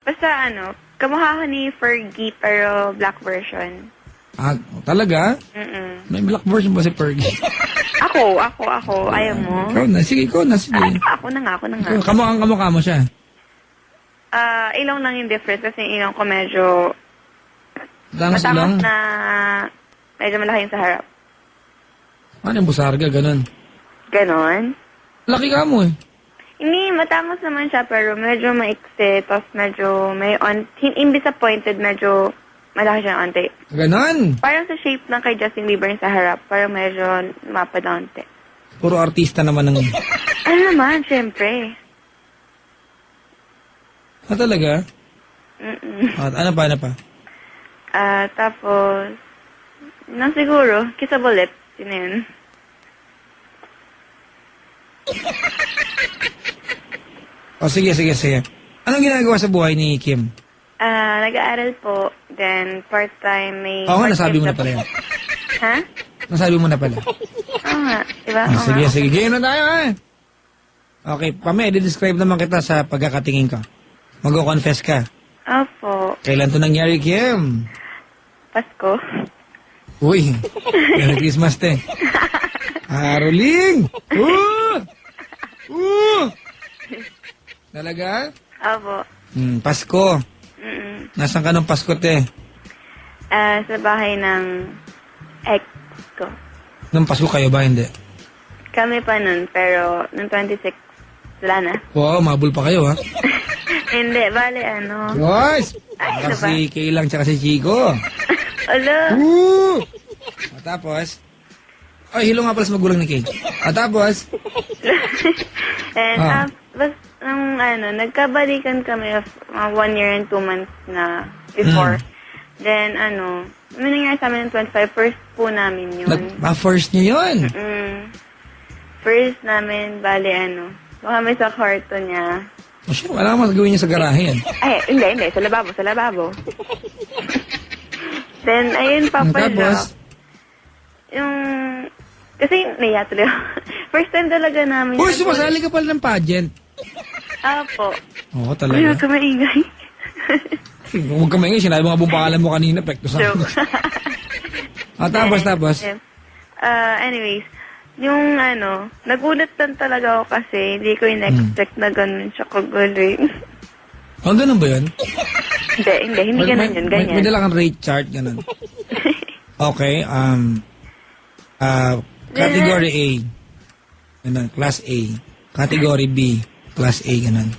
Basta kamukha ko ni Fergie pero black version. Ah, talaga? May black version ba si Fergie? Ako. Ayaw mo? Ikaw na, sige. Ako na nga. Kamukha mo siya. Ilong lang yung difference kasi yung ilong ko medyo Matangos matangos lang? na medyo malaki yung sa harap. Ano yung busarga, ganun? Ganon. Laki ka mo eh. Hindi, matangos naman siya pero medyo maikse, tapos medyo imbis sa pointed, medyo malaki siya ng onte. Ganon? Parang sa shape ng kay Justin Bieber sa harap, parang medyo mapad na onte. Puro artista naman ng... Ano naman, syempre. Ah, talaga? Mm-mm. Ano pa? Tapos, siguro, kissable lips, yun na yun. Sige. Anong ginagawa sa buhay ni Kim? Nag-aaral po, then part-time may... Oo nga, nasabi mo na pala yan. Ha? Nasabi mo na pala. Oo nga, diba? Sige. Game na tayo eh. Okay, Pame, i-describe naman kita sa pagkakatingin ko. Mag-confess ka. Opo. Kailan to nangyari, Kim? Pasko. Uy, Merry Christmas, te. Haroling! Talaga? Opo. Pasko. Nasaan ka nung Pasko, te? Sa bahay ng ex ko. Nung Pasko kayo ba, hindi? Kami pa nun, pero nung 26, wala na. Wow, mabul pa kayo, ha? Hindi, bale Boys! Ay, Para ano ba? si Kay lang tsaka si Chico. Alo. Tapos, ay, hilo nga pala sa magulang ni Kay. Tapos, And, nagkabalikan kami of 1 year and 2 months na before. Then, may nangyari sa amin ng 25, first po namin yun. first niyo yun. First namin, bale, kami sa kwarto niya. O siya, wala kang magagawin niya sa garahe yan. Ay, hindi, sa lababo. Then, ayun pa pala. Tapos, kasi naiya tuloy. First time talaga namin. uy, sumasali ka pala ng pageant. Apo. Oo, Ay, talaga. huwag ka maingay. Huwag ka maingay, sinabi mo nga buong pangalan mo kanina, pekto sa akin. Tapos. Anyways, yung nagulat lang talaga ako kasi hindi ko in-expect na ganun siya kagaling. Ganun ba yun? Hindi ganun yun, ganyan. May dala kang rate chart, ganun. Okay, category A. Ganun, class A. Category B, class A, ganun.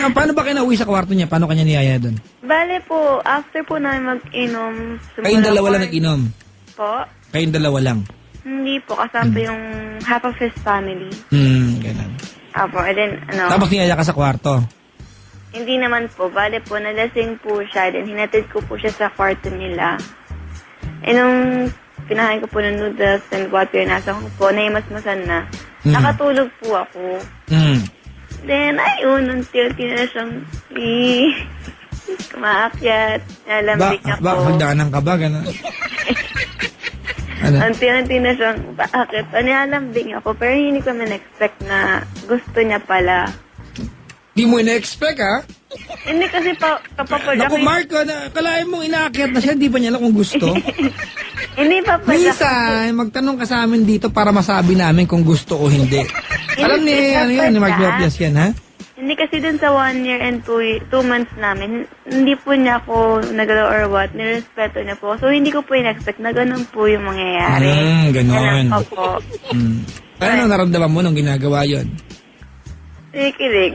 Paano ba kayo nauwi sa kwarto niya? Paano kanya niyaya doon? Bale po, after po namin mag-inom. Kayong dalawa lang nag-inom? Po? Kayong dalawa lang? Hindi po, kasama yung half of his family. Ganun. Apo, and then, Tapos niyaya ka sa kwarto? Hindi naman po. Bale po, nalasing po siya. Then, hinatid ko po siya sa kwarto nila. Nung pinahain ko po ng noodles and water, nasa ko po, naimasmasan na. Nakatulog po ako. Then, ayun, unti-unti na siyang kumaakyat. Nalambing ako. Magdaanan ka ba? Ganun. Unti-unti na siyang paakit. Nilalambing ako. Pero hindi ko na-expect na gusto niya pala. Di mo ina-expect, ha? Hindi kasi kapapadyak. Naku, Mark, kalahin mong inaakyat na siya, hindi pa niya alam kung gusto. Hindi pa pa. Minsan, magtanong ka sa amin dito para masabi namin kung gusto o hindi. Alam ni, ni Mark Lopias yan, ha? Hindi kasi dun sa 1 year and 2 months namin, hindi po niya ako nagalaw or what, nirespeto niya po. So, hindi ko po in-expect na ganun po yung mangyayari. Ganon. Ganun po. Ano naramdaman mo nung ginagawa yon? Kikilig.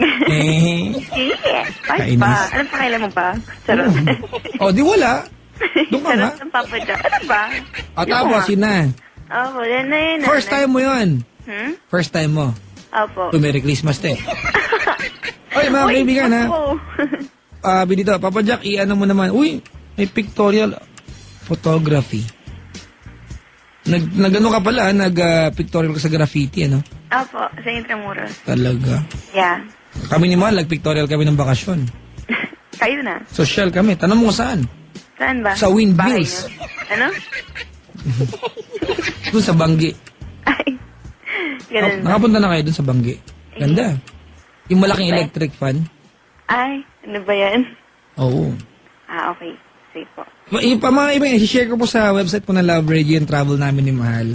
Sige. Kainis. Pa. Anong pakailan mo pa? Charot. Di wala. Doon ka nga. Charot ng papadyak. Ano ba? Tapos, yun na. Opo, yan na yun. First time mo yun. First time mo. Opo. Merry Christmas, te. Oy, mga kaibigan, ha? Dito, Papa Jack, i-ano mo naman. Uy, may pictorial photography. Nag-ano ka pala, nag-pictorial ka sa graffiti, ano? Opo, sa Intramuros. Talaga. Yeah. Kami ni Mahal, nag-pictorial kami ng bakasyon. Kayo na? Social kami. Tanong mo saan? Saan ba? Sa Windmills. Ano? Doon sa Banggi. Ay. Ganun ba? Nakapunta na kayo doon sa Banggi. Ganda. Yung malaking electric fan. Ay, ano ba yan? Oo. Okay. Sige po. Mga iba, i-share ko po sa website po ng Love Radio yung travel namin ni Mahal.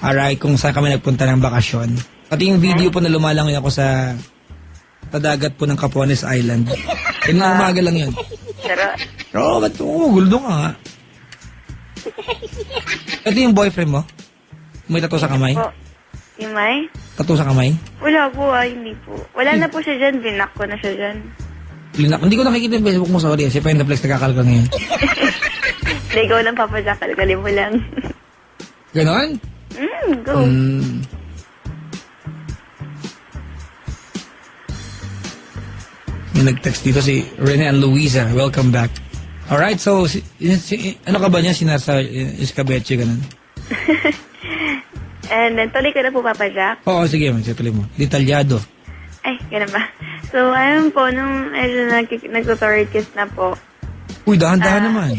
Alright, kung saan kami nagpunta ng bakasyon. Pati yung video po na lumalangoy ako sa dagat po ng Capones Island. Yun lang umaga lang yun. Pero, Oo, ba't guldo ka nga. Ito yung boyfriend mo? May tattoo sa kamay? po. Yung may? Tattoo sa kamay? Wala po, hindi po. Wala na po siya dyan. Binak ko na siya dyan. Hindi ko nakikita yung Facebook mo, sorry. Si Pendaflex nagkakalka ngayon. Hindi, ikaw lang, Papa Jack. Kalkalin mo lang. Ganon? Go. May nag-text dito si Rene and Luisa. Welcome back. Alright, so, ano ka ba niya? Sinasa Escabeche, ganun? And then, tuloy ko na po, Papa Jack. Oo, sige, tuloy mo. Detalyado. Ay, ganun ba? So, ayun po, nung medyo nag-torrid kiss na po. Uy, dahan-dahan naman.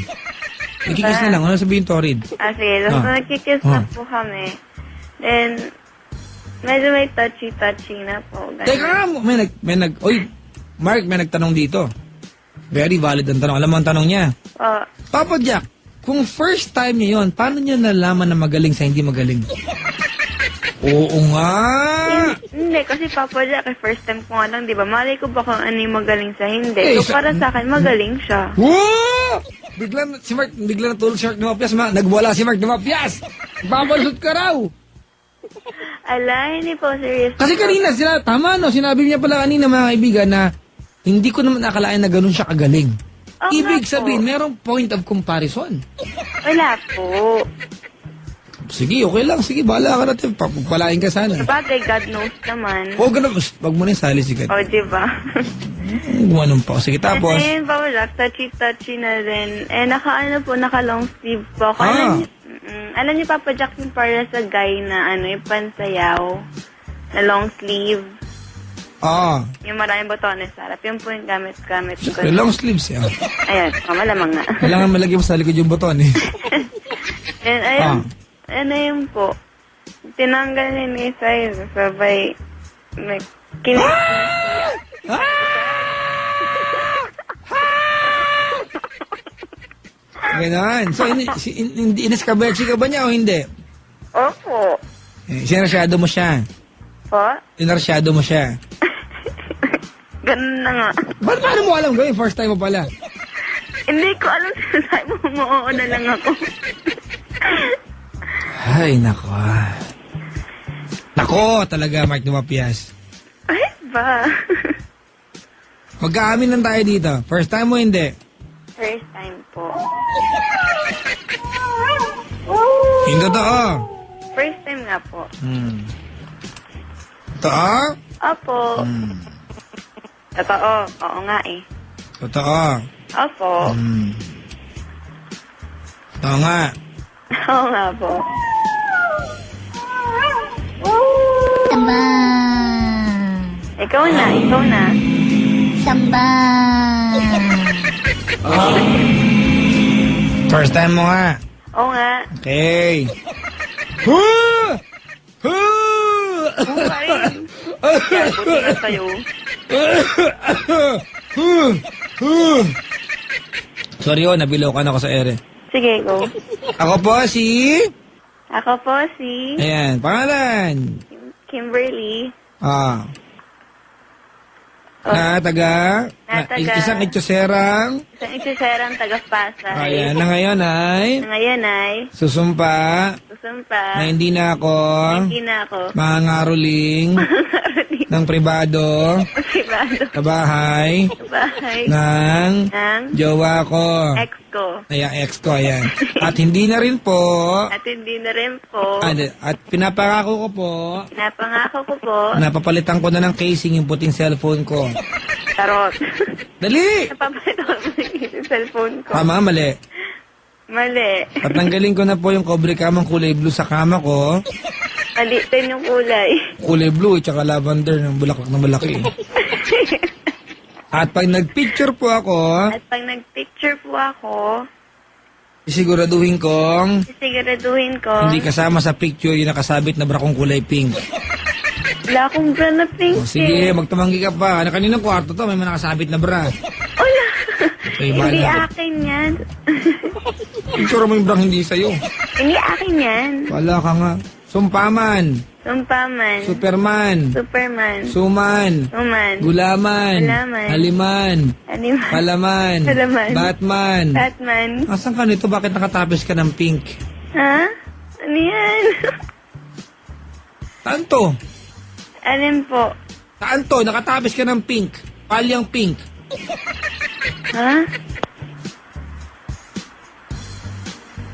Ikikis na lang. Ano sabihin, Torrid? Sige. So, nagkikiss na po kami. Then, medyo may touchy-touchy na po. Ganun. Teka, Uy, Mark, may nagtanong dito. Very valid ang tanong. Alam mo ang tanong niya? Papa Jack, kung first time niya yun, paano niya nalaman na magaling sa hindi magaling? Oo nga! Hindi, kasi Papa Jack, first time ko nga lang, di ba? Malay ko ba kung ano yung magaling sa hindi? So, para sa akin, magaling siya. Wow! Bigla natulog si Mark Dumapyas. Nagwala si Mark Dumapyas! Babalusot ka raw! Ala, hindi po, serious. Kasi kanina, sinabi niya pala kanina mga kaibigan na hindi ko naman akalain na ganun siya kagaling. Ibig sabihin, merong point of comparison. Wala po. Sige, okay lang. Sige, bahala ka natin. Pagpalain ka sana. Sabagay, God knows naman. Ganun. Wag mo na yung sali si God. Diba? Gumanon pa. Sige, tapos. Ayun, Papa Jack, touchy-touchy na rin. Naka-long sleeve po ako. Alam niyo, Papa Jack, yung para sa guy na yung pansayaw, na long sleeve. Yung maraming botones sa harap. Yung po yung gamit-gamit ko. Long sleeves, yan. Ayan, malamang nga. Kailangan malagyan mo sa likod yung boton, eh. And ayun, yun po. Tinanggal niya ni size. Sabay, Ganon. So, ineskabechi ka ba niya o hindi? Opo. Sinarsyado mo siya. Po? Sinarsyado mo siya. Ganun na nga. Paano mo alam gawin? First time mo pala. Hindi ko alam sinasabi mo. Oo na lang ako. Ay, nako. Nako, talaga, Mark Dumapyas. Ay, ba? Magkaamin lang tayo dito. First time mo, hindi? First time po. Hindi totoo. First time nga po. Totoo? Opo. Totoo. Oo nga eh. Totoo. Opo. Totoo nga. Oo nga po. Samba. Ikaw na. Samba. First time mo nga. Oo nga. Okay. Buti nga sa'yo. Sorry nabilokan ako sa ere. Sige, go. Ako po si... Ako po si Ayan, pangalan. Kimberly. Na taga... Isang ityoserang... Isang itiserang taga-Pasay. Ayan, na ngayon ay... Ngayon ay Susumpa susumpa. na hindi na ako... Hindi na ako. Mangangaruling ng pribado Privado. sa bahay Bahay. ng Ng jowa ko. ex ko. Ayan, ex ko, ayan. At hindi na rin po... At hindi na rin po. At pinapangako ko po... Napangako ko po. Napapalitan ko na ng casing yung puting cellphone ko. Tarot. Dali! Napapalitan ko yung cellphone ko. Tama, mali. Mali. Tatanggalin ko na po yung cobre kamang kulay blue sa kama ko. Mali din yung kulay. Kulay blue at saka lavender ng bulaklak na malaki. At pag nagpicture po ako, At pag nagpicture po ako, isiguraduhin kong siguraduhin ko hindi kasama sa picture yung nakasabit na brakong kulay pink. Wala akong bra na pink O, sige, magtumanggi ka pa. Ano, kaninang kwarto to? May mga nakasabit na bra. Wala. So, iba Hindi na. akin yan. Picture mo yung bra hindi sa'yo. Hindi akin yan. Wala ka nga. Sumpaman. Sumpaman. Superman. Superman. Suman. Suman. Gulaman. Gulaman. Haliman. Animal. Palaman. Palaman. Batman. Batman. Asan ka nito? Bakit nakatapos ka ng pink? Ha? Ano yan? Tanto. Alin po? Tanto, nakatapos ka ng pink. Palyang pink. Ha?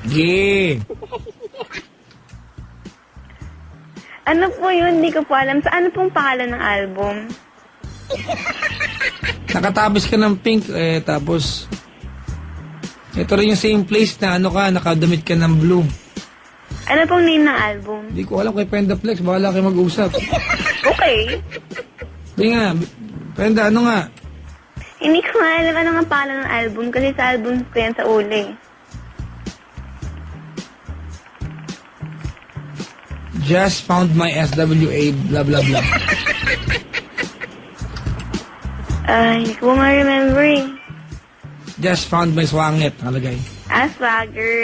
Sige. Ano po yun? Hindi ko po alam. Sa ano pong pangalan ng album? Nakatapos ka ng pink, tapos... Ito rin yung same place na ano ka, nakadamit ka ng blue. Ano pong name ng album? Hindi ko alam kay Pendaflex, bahala kayo mag-usap. Okay. Hindi nga, Penda, ano nga? Hindi ko nga alam ano nga pangalan ng album kasi sa album ko yan sa uli. Just found my SWA, blah blah blah. Ay, hindi ko ma-remember eh. Just found my swangit, nakalagay. Swagger.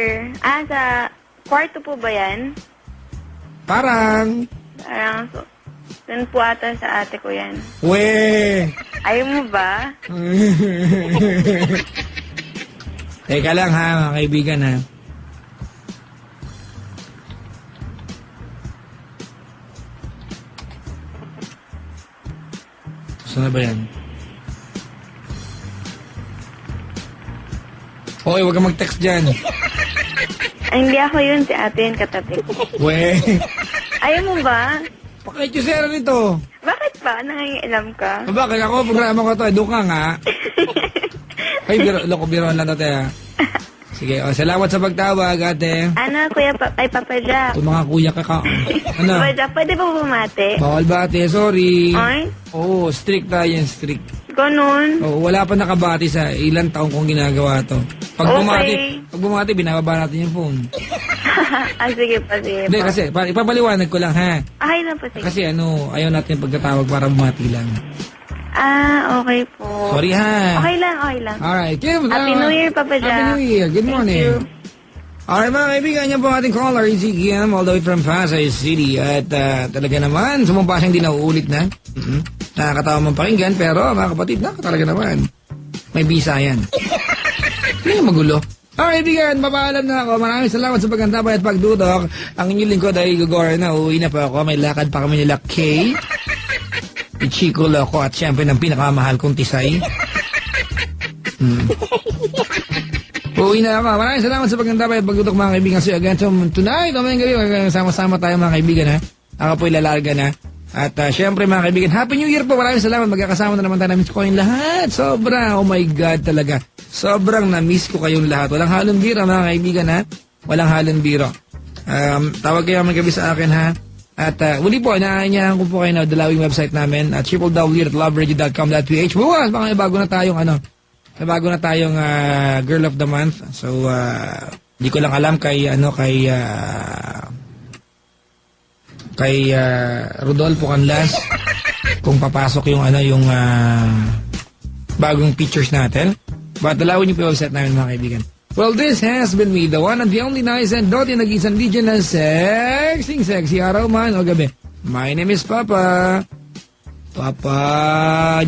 Sa kwarto po ba yan? Parang, Parang, dun po ata sa ate ko yan. we. Ayaw mo ba? Teka lang ha, mga kaibigan ha. Saan na ba yan? Hoy, huwag kang mag-text dyan. Ay, hindi ako yun. Si ate yun katabi. We. Ayaw mo ba? Pakaitusera nito. Bakit ba? Nangingialam ka? Bakit ako, programa ko to. Doon ka nga. Ay, biroan lang to, te ha. Sige, salamat sa pagtawag, ate. Ano, kuya ay Papa Jack? Kung mga kuya ka ka. Ano? Papa Jack, pwede ba bumate? Bawal ba, ate? Sorry. Ay, Oo, strict tayo yan, strict. ganun. Oo, wala pa nakabati sa ilang taong kong ginagawa to. Pag Okay. bumati, binababa natin yung phone. Sige pa, sige Hindi, pa. kasi, ipapaliwanag ko lang, ha? Okay na po, sige. Kasi ayaw natin yung pagkatawag para bumati lang. Okay po. Sorry, ha? Okay lang, okay lang. Alright, Kim. Happy New Year, Papa Jack. Happy New Year. Good Thank morning. you. Alright, mga kaibigan, yan po ang ating caller, si Kim, all the way from Pasay City. At talaga naman, sumumpa siyang di nauulit na. Nakakatawa man pakinggan, pero mga kapatid, talaga naman. May bisa yan. Hindi magulo. Alright, kaibigan, mapaalam na ako. Maraming salamat sa pagkantabay at pagdudok. Ang inyong lingkod ay Gogora na. Uuwi na po ako. May lakad pa kami nila Kay, Ichiko Loco, at syempre ng pinakamahal kong tisay. Uuwi na ako. Maraming salamat sa pagkantabay at pagdudok, mga kaibigan. So again, tonight, mamayang gabi, sama-sama tayo mga kaibigan, ha? Ako po'y lalarga na. At syempre mga kaibigan, Happy New Year po. Maraming salamat. Magkakasama na naman tayo. Na-miss ko kayong lahat. Sobra. Oh my God talaga. Sobrang na-miss ko kayong lahat. Walang halong biro mga kaibigan, ha? Walang halong biro. Tawag kayo magabi sa akin, ha? At uli po, inaanyahan ko po kayo na dalawing website namin at www.loveradio.com.ph. Bukas, baka may bago na tayong Girl of the Month. So, di ko lang alam kay Rodolfo Canlas kung papasok yung bagong pictures natin. But dalawin niyo po yung website namin mga kaibigan. Well, this has been me, the one and the only nice and doti nag-isang DJ na sexy araw man o gabi. My name is Papa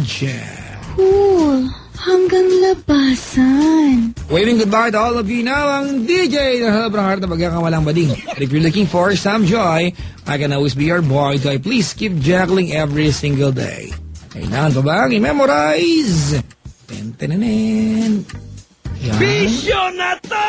Jack. Cool. Hanggang labasan. Waving goodbye to all of you now, ang DJ na sobrang heart na pagkakawalang bading. And if you're looking for some joy, I can always be your boy, so please keep juggling every single day. Kailangan pa bang i-memorize? Ten-ten-ten. Yan. Bisyo na to!